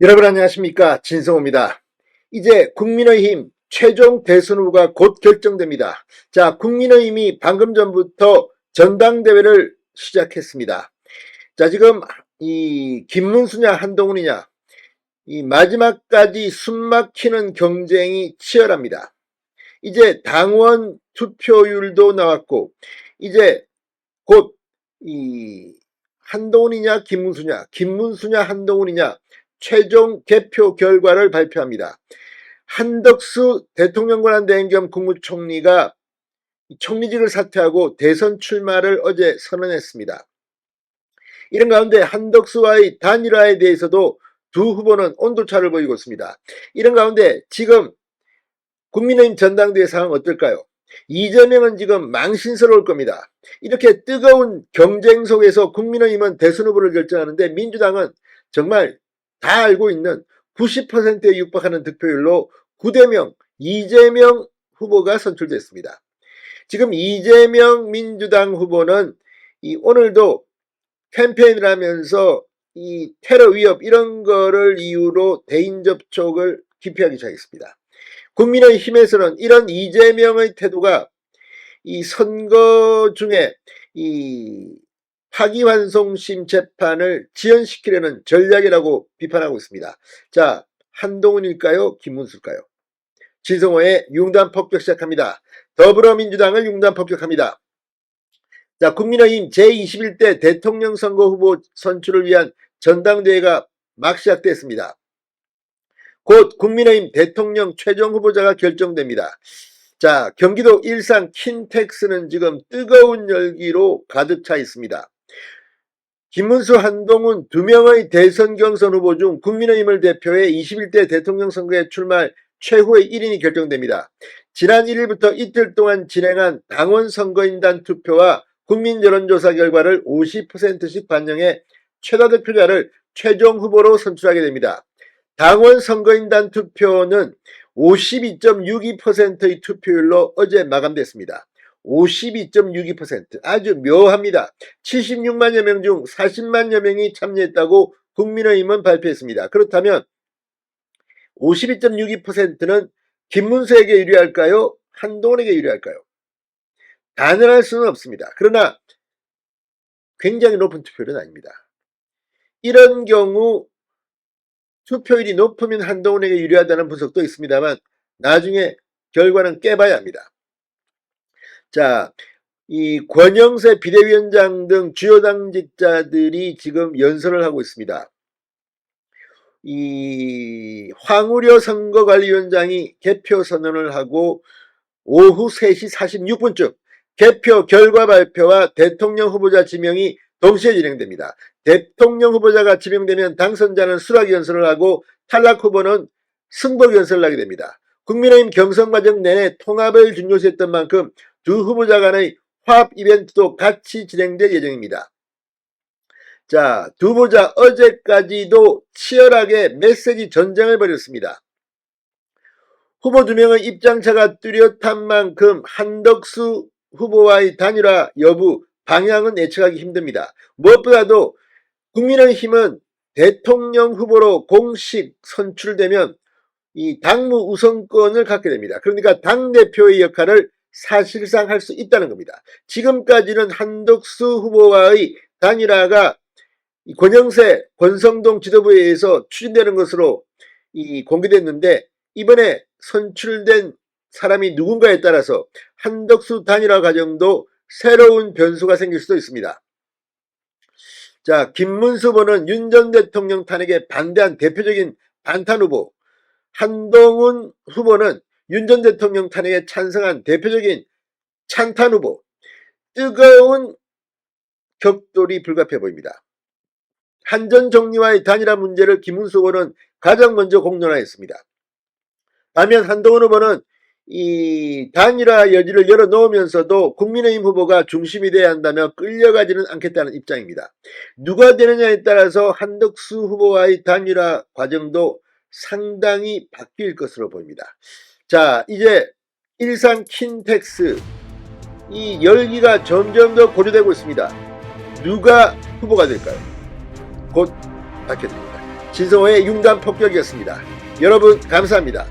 여러분 안녕하십니까, 진성호입니다. 이제 국민의힘 최종 대선 후보가 곧 결정됩니다. 자, 국민의힘이 방금 전부터 전당대회를 시작했습니다. 자, 지금 이 김문수냐 한동훈이냐, 이 마지막까지 숨막히는 경쟁이 치열합니다. 이제 당원 투표율도 나왔고, 이제 곧 이 한동훈이냐 김문수냐 한동훈이냐 최종 개표 결과를 발표합니다. 한덕수 대통령 권한대행 겸 국무총리가 총리직을 사퇴하고 대선 출마를 어제 선언했습니다. 이런 가운데 한덕수와의 단일화에 대해서도 두 후보는 온도차를 보이고 있습니다. 이런 가운데 지금 국민의힘 전당대회 상황 어떨까요? 이재명은 지금 망신스러울 겁니다. 이렇게 뜨거운 경쟁 속에서 국민의힘은 대선 후보를 결정하는데 민주당은 정말 다 알고 있는 90%에 육박하는 득표율로 9대0 이재명 후보가 선출됐습니다. 지금 이재명 민주당 후보는 오늘도 캠페인을 하면서 이 테러 위협 이런 거를 이유로 대인 접촉을 기피하기 시작했습니다. 국민의힘에서는 이런 이재명의 태도가 이 선거 중에 이 파기환송심 재판을 지연시키려는 전략이라고 비판하고 있습니다. 자, 한동훈일까요? 김문수일까요? 진성호의 융단 폭격 시작합니다. 더불어민주당을 융단 폭격합니다. 자, 국민의힘 제21대 대통령 선거 후보 선출을 위한 전당대회가 막 시작됐습니다. 곧 국민의힘 대통령 최종 후보자가 결정됩니다. 자, 경기도 일산 킨텍스는 지금 뜨거운 열기로 가득 차 있습니다. 김문수, 한동훈 두 명의 대선 경선 후보 중 국민의힘을 대표해 21대 대통령 선거에 출마할 최후의 1인이 결정됩니다. 지난 1일부터 이틀 동안 진행한 당원 선거인단 투표와 국민 여론조사 결과를 50%씩 반영해 최다 득표자를 최종 후보로 선출하게 됩니다. 당원 선거인단 투표는 52.62%의 투표율로 어제 마감됐습니다. 52.62% 아주 묘합니다. 76만여 명 중 40만여 명이 참여했다고 국민의힘은 발표했습니다. 그렇다면 52.62%는 김문수에게 유리할까요? 한동훈에게 유리할까요? 단언할 수는 없습니다. 그러나 굉장히 높은 투표율은 아닙니다. 이런 경우 투표율이 높으면 한동훈에게 유리하다는 분석도 있습니다만 나중에 결과는 깨봐야 합니다. 자, 이 권영세 비대위원장 등 주요 당직자들이 지금 연설을 하고 있습니다. 이 황우려 선거관리위원장이 개표 선언을 하고 오후 3시 46분쯤 개표 결과 발표와 대통령 후보자 지명이 동시에 진행됩니다. 대통령 후보자가 지명되면 당선자는 수락 연설을 하고 탈락 후보는 승복 연설을 하게 됩니다. 국민의힘 경선 과정 내내 통합을 중요시했던 만큼 두 후보자 간의 화합 이벤트도 같이 진행될 예정입니다. 자, 두 후보자 어제까지도 치열하게 메시지 전쟁을 벌였습니다. 후보 두 명의 입장차가 뚜렷한 만큼 한덕수 후보와의 단일화 여부, 방향은 예측하기 힘듭니다. 무엇보다도 국민의힘은 대통령 후보로 공식 선출되면 이 당무 우선권을 갖게 됩니다. 그러니까 당대표의 역할을 사실상 할 수 있다는 겁니다. 지금까지는 한덕수 후보와의 단일화가 권영세, 권성동 지도부에 의해서 추진되는 것으로 공개됐는데 이번에 선출된 사람이 누군가에 따라서 한덕수 단일화 과정도 새로운 변수가 생길 수도 있습니다. 자, 김문수 후보는 윤 전 대통령 탄핵에 반대한 대표적인 반탄 후보, 한동훈 후보는 윤 전 대통령 탄핵에 찬성한 대표적인 찬탄 후보, 뜨거운 격돌이 불가피해 보입니다. 한 전 총리와의 단일화 문제를 김문수 후보는 가장 먼저 공론화했습니다. 반면 한동훈 후보는 이 단일화 여지를 열어놓으면서도 국민의힘 후보가 중심이 돼야 한다며 끌려가지는 않겠다는 입장입니다. 누가 되느냐에 따라서 한덕수 후보와의 단일화 과정도 상당히 바뀔 것으로 보입니다. 자, 이제 일산 킨텍스 이 열기가 점점 더 고조되고 있습니다. 누가 후보가 될까요? 곧 밝혀집니다. 진성호의 융단 폭격이었습니다. 여러분 감사합니다.